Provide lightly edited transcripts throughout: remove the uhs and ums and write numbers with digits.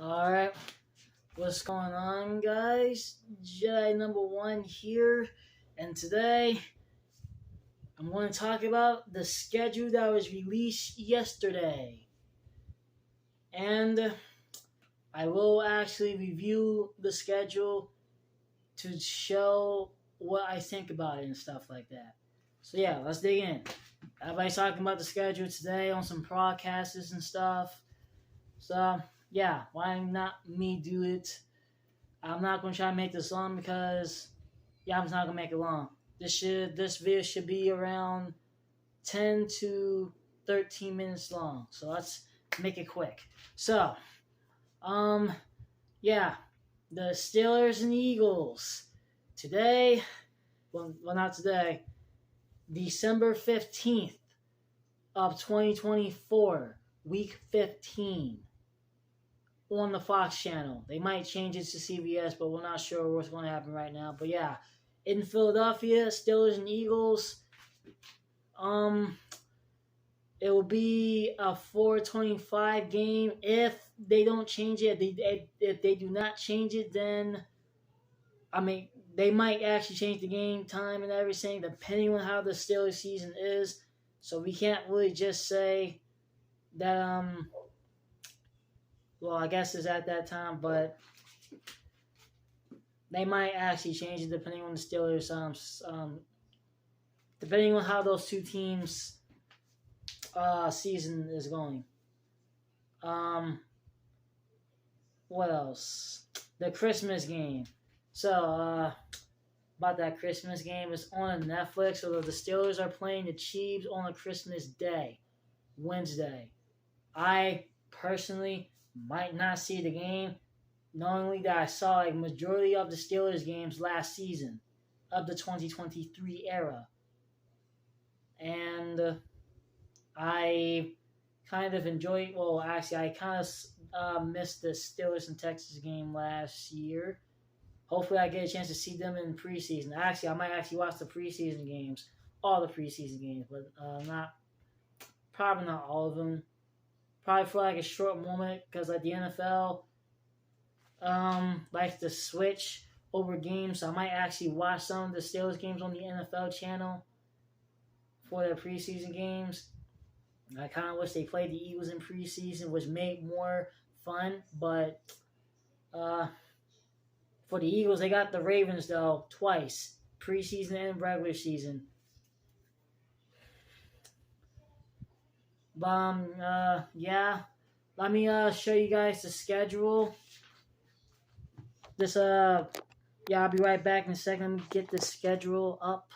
Alright, what's going on, guys? Jedi number one here, and today I'm going to talk about the schedule that was released yesterday. And I will actually review the schedule to show what I think about it and stuff like that. So, yeah, let's dig in. Everybody's talking about the schedule today on some podcasts and stuff. So, yeah, why not me do it? I'm not going to try to make this long because, I'm just not going to make it long. This video should be around 10 to 13 minutes long. So let's make it quick. So, yeah, the Steelers and Eagles. Today, well not today, December 15th of 2024, week 15. On the Fox channel. They might change it to CBS, but we're not sure what's going to happen right now. But yeah, in Philadelphia, Steelers and Eagles. It will be a 4:25 game if they don't change it. If they do not change it, then they might actually change the game time and everything, depending on how the Steelers season is. So we can't really just say that well, I guess it's at that time, but they might actually change it depending on the Steelers. Depending on how those two teams' season is going. What else? The Christmas game. So, about that Christmas game, it's on Netflix. So the Steelers are playing the Chiefs on a Christmas Day, Wednesday. I personally might not see the game, knowing that I saw a majority of the Steelers games last season of the 2023 era. And I kind of enjoyed, I kind of missed the Steelers and Texas game last year. Hopefully I get a chance to see them in preseason. Actually, I might actually watch the preseason games, all the preseason games, but probably not all of them. Probably for like a short moment, because like the NFL likes to switch over games, so I might actually watch some of the Steelers games on the NFL channel for their preseason games. I kind of wish they played the Eagles in preseason, which made more fun, but for the Eagles, they got the Ravens, though, twice, preseason and regular season. Yeah, let me show you guys the schedule. I'll be right back in a second. Let me get the schedule up.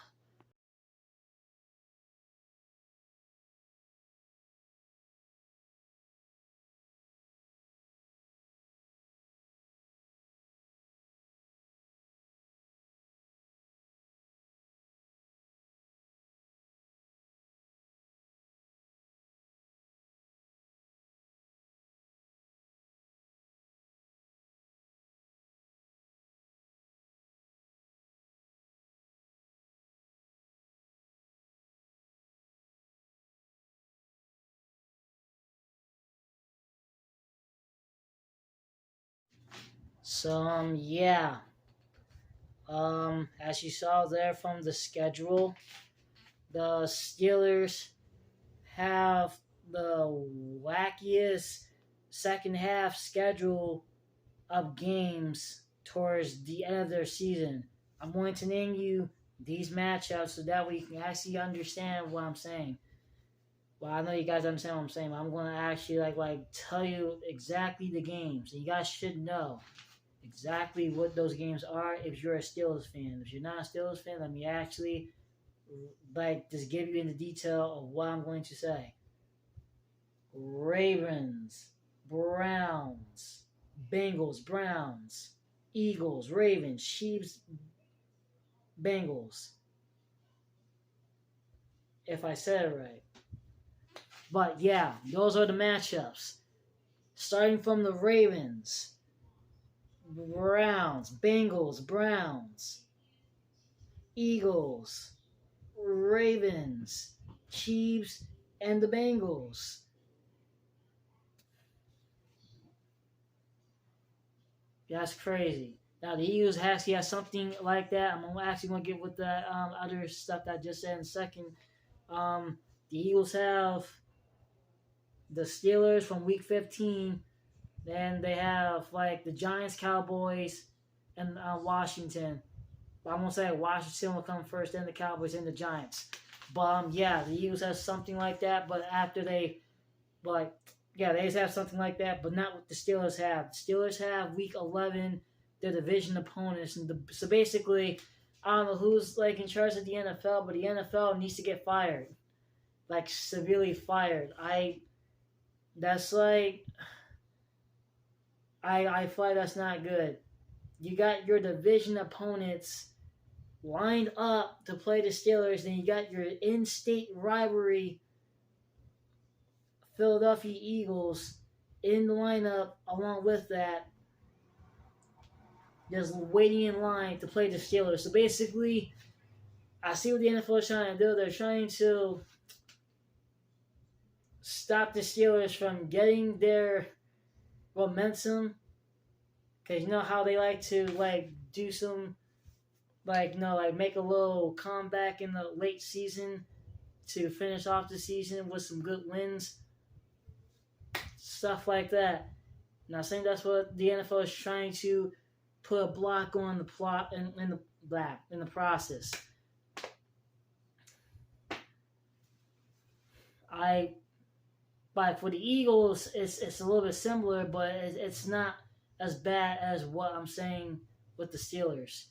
So, yeah. As you saw there from the schedule, the Steelers have the wackiest second half schedule of games towards the end of their season. I'm going to name you these matchups so that way you can actually understand what I'm saying. Well, I know you guys understand what I'm saying, but I'm going to actually like tell you exactly the games. And you guys should know exactly what those games are if you're a Steelers fan. If you're not a Steelers fan, let me actually just give you in the detail of what I'm going to say. Ravens, Browns, Bengals, Browns, Eagles, Ravens, Chiefs, Bengals. If I said it right. But yeah, those are the matchups. Starting from the Ravens, Browns, Bengals, Browns, Eagles, Ravens, Chiefs, and the Bengals. That's crazy. Now the Eagles actually have something like that. I'm actually gonna get with the other stuff that I just said in a second. Um, the Eagles have the Steelers from Week 15. Then they have like the Giants, Cowboys, and Washington. But I'm gonna say Washington will come first, then the Cowboys, and the Giants. But yeah, the Eagles have something like that. But after they, but yeah, they just have something like that. But not what the Steelers have. The Steelers have Week 11, their division opponents, and so basically, I don't know who's like in charge of the NFL, but the NFL needs to get fired, like severely fired. That's like, I feel like that's not good. You got your division opponents lined up to play the Steelers, then you got your in-state rivalry Philadelphia Eagles in the lineup along with that, just waiting in line to play the Steelers. So basically, I see what the NFL is trying to do. They're trying to stop the Steelers from getting their momentum, because you know how they like to like do some like like make a little comeback in the late season to finish off the season with some good wins, stuff like that. And I think that's what the NFL is trying to put a block on the plot in the process. But for the Eagles, it's a little bit similar, but it's not as bad as what I'm saying with the Steelers.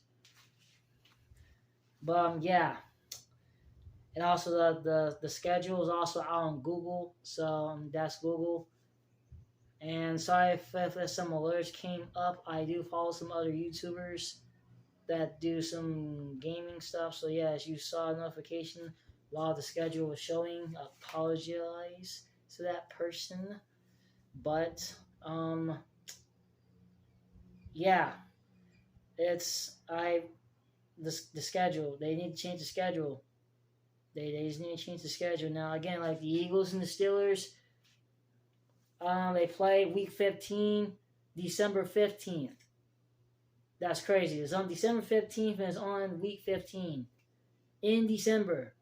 But yeah, and also the schedule is also out on Google, so that's Google. And sorry if some alerts came up. I do follow some other YouTubers that do some gaming stuff. So yeah, as you saw a notification while the schedule was showing, apologize to that person. But yeah, it's the schedule. They need to change the schedule. They just need to change the schedule. Now again, like the Eagles and the Steelers, they play Week 15, December 15th. That's crazy. It's on December 15th and it's on Week 15 in December.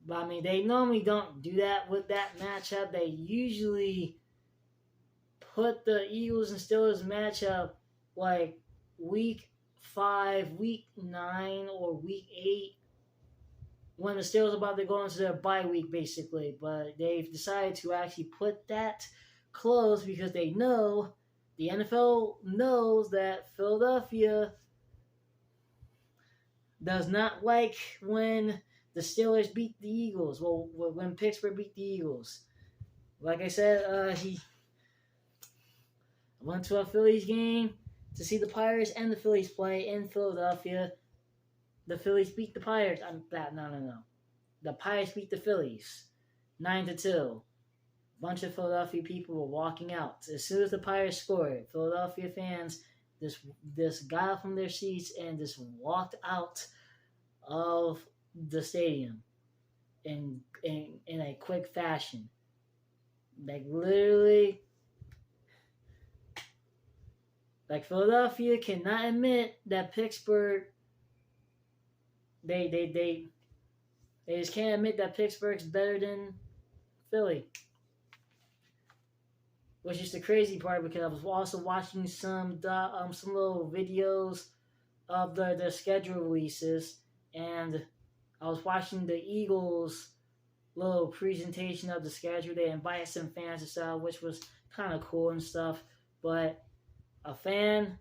But I mean, they normally don't do that with that matchup. They usually put the Eagles and Steelers matchup like Week 5, Week 9, or Week 8, when the Steelers are about to go into their bye week, basically. But they've decided to actually put that close because they know, the NFL knows that Philadelphia does not like when the Steelers beat the Eagles. Well, when Pittsburgh beat the Eagles. Like I said, he went to a Phillies game to see the Pirates and the Phillies play in Philadelphia. The Phillies beat the Pirates. No. The Pirates beat the Phillies 9-2. A bunch of Philadelphia people were walking out. As soon as the Pirates scored, Philadelphia fans this got up from their seats and just walked out of the stadium in a quick fashion. Like literally, like Philadelphia cannot admit that Pittsburgh. They just can't admit that Pittsburgh's better than Philly. Which is the crazy part, because I was also watching some little videos of their schedule releases, and I was watching the Eagles' little presentation of the schedule. They invited some fans to sell, which was kind of cool and stuff. But a fan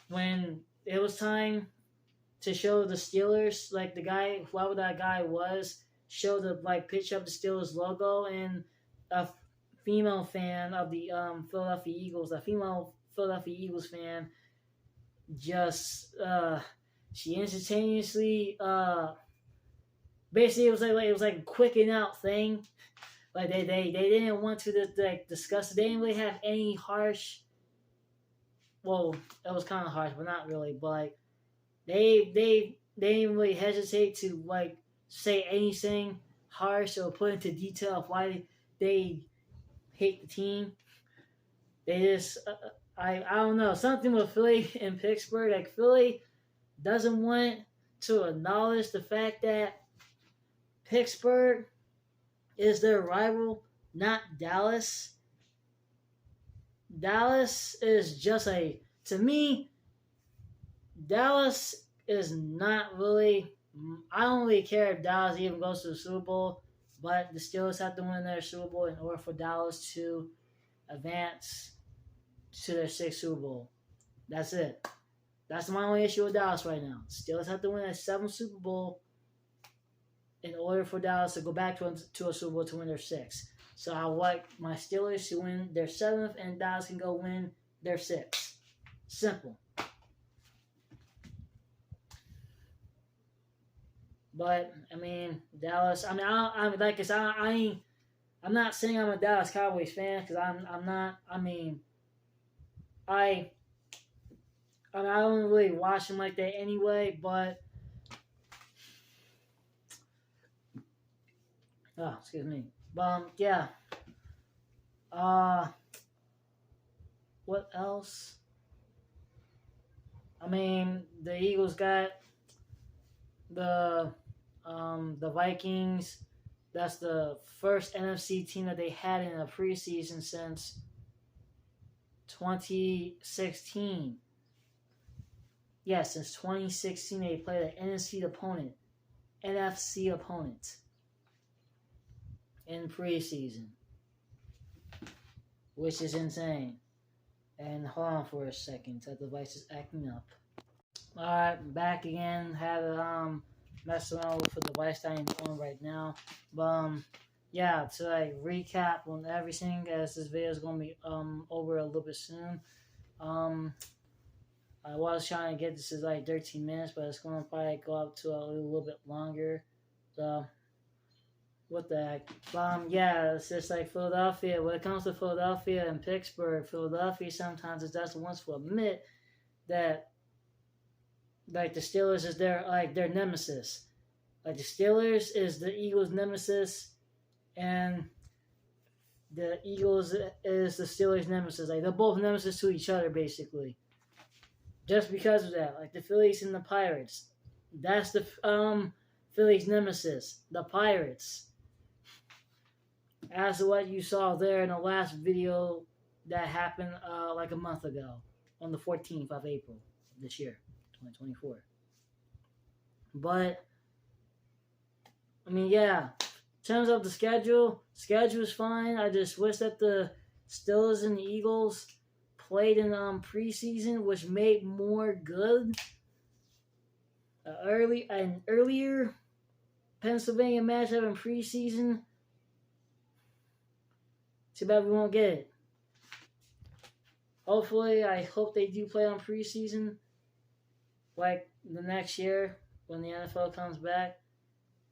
when it was time to show the Steelers, like the guy, whoever that guy was, show the picture of the Steelers logo, and a female fan of the Philadelphia Eagles, a female Philadelphia Eagles fan, just she instantaneously basically it was like a quicken out thing. Like they didn't want to discuss it. They didn't really have any harsh. Well, it was kind of harsh, but not really. But they didn't really hesitate to say anything harsh or put into detail of why they hate the team. They just, I don't know, something with Philly and Pittsburgh. Like Philly doesn't want to acknowledge the fact that Pittsburgh is their rival, not Dallas. Dallas is just to me, Dallas is not really, I don't really care if Dallas even goes to the Super Bowl, but the Steelers have to win their Super Bowl in order for Dallas to advance to their sixth Super Bowl. That's it. That's my only issue with Dallas right now. Steelers have to win a seventh Super Bowl in order for Dallas to go back to a Super Bowl to win their sixth. So I want my Steelers to win their seventh, and Dallas can go win their sixth. Simple. But I mean, Dallas. I mean, I'm like I said, I'm not saying I'm a Dallas Cowboys fan because I'm not. I mean, I don't really watch them like that anyway. But oh, excuse me. Yeah. What else? I mean, the Eagles got the Vikings. That's the first NFC team that they had in a preseason since 2016. Yes, since 2016 they played an NFC opponent in preseason, which is insane. And hold on for a second, that device is acting up. Alright, back again. Had to mess around with the device that I'm on right now. But yeah, to like recap on everything, as this video is gonna be over a little bit soon. I was trying to get this to like 13 minutes, but it's gonna probably go up to a little bit longer. So what the heck? Yeah, it's just like Philadelphia. When it comes to Philadelphia and Pittsburgh, Philadelphia sometimes is just the ones to admit that like the Steelers is their nemesis. Like the Steelers is the Eagles' nemesis, and the Eagles is the Steelers' nemesis. Like they're both nemesis to each other, basically. Just because of that, like the Phillies and the Pirates, that's the Phillies' nemesis, the Pirates. As to what you saw there in the last video that happened like a month ago, on the 14th of April this year, 2024. But I mean, yeah. In terms of the schedule is fine. I just wish that the Steelers and the Eagles played in preseason, which made more good. An earlier Pennsylvania matchup in preseason. Too bad we won't get it. Hopefully, I hope they do play on preseason, like the next year when the NFL comes back.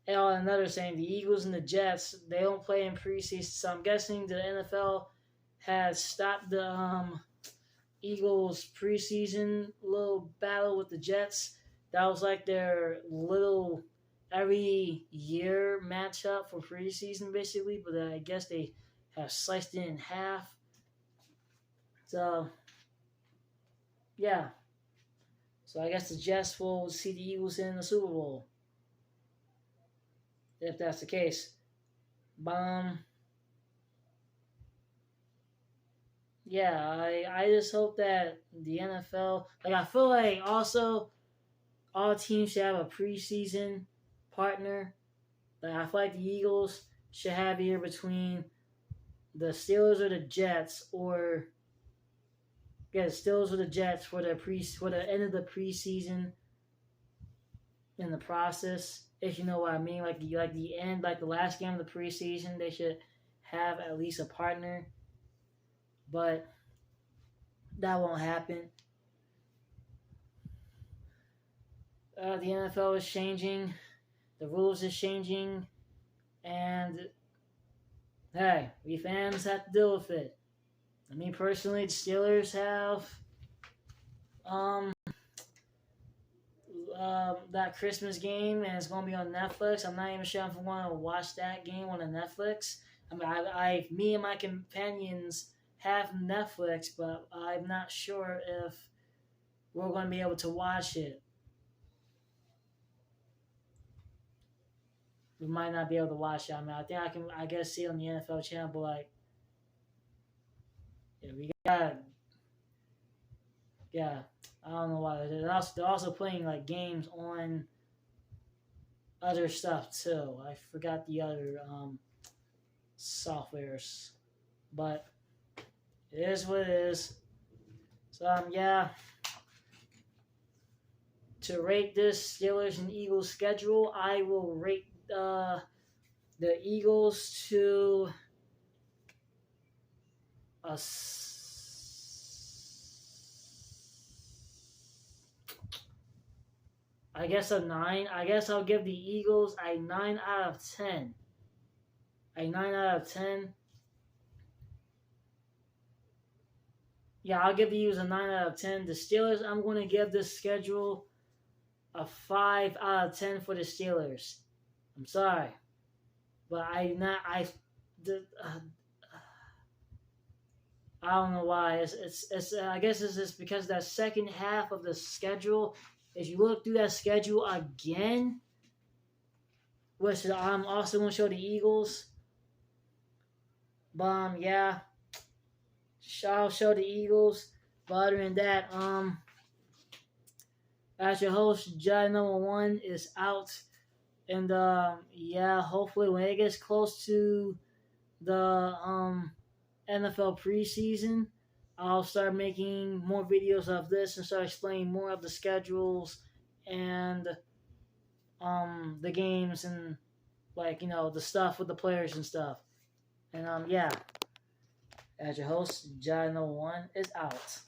And another thing, the Eagles and the Jets, they don't play in preseason, so I'm guessing the NFL has stopped the Eagles preseason little battle with the Jets. That was like their little every year matchup for preseason, basically. But I guess they have sliced it in half. So, yeah. So I guess the Jets will see the Eagles in the Super Bowl, if that's the case. Yeah, I just hope that the NFL, like I feel like also all teams should have a preseason partner. Like I feel like the Eagles should have either between the Steelers or the Jets, or the Steelers or the Jets for the end of the preseason in the process. If you know what I mean, like the end, like the last game of the preseason, they should have at least a partner. But that won't happen. The NFL is changing, the rules is changing, and hey, we fans have to deal with it. I mean, personally, the Steelers have that Christmas game, and it's gonna be on Netflix. I'm not even sure if I want to watch that game on the Netflix. I mean, me and my companions have Netflix, but I'm not sure if we're going to be able to watch it. We might not be able to watch it. I mean, I think I guess see it on the NFL channel, but like, yeah, we got, yeah, I don't know why. They're also playing like games on other stuff too. I forgot the other softwares, but it is what it is. So yeah, to rate this Steelers and Eagles schedule, I will rate the Eagles to a I guess a 9. I guess I'll give the Eagles a 9 out of 10. A 9 out of 10. Yeah, I'll give the Eagles a 9 out of 10. The Steelers, I'm going to give this schedule a 5 out of 10 for the Steelers. I'm sorry, but I don't know why. It's I guess it's just because that second half of the schedule. If you look through that schedule again, which I'm also going to show the Eagles. But yeah, I'll show the Eagles. But other than that, as your host, Jai number 1 is out. And yeah, hopefully when it gets close to the NFL preseason, I'll start making more videos of this and start explaining more of the schedules and the games and like the stuff with the players and stuff. And yeah, as your host, Jai number 1 is out.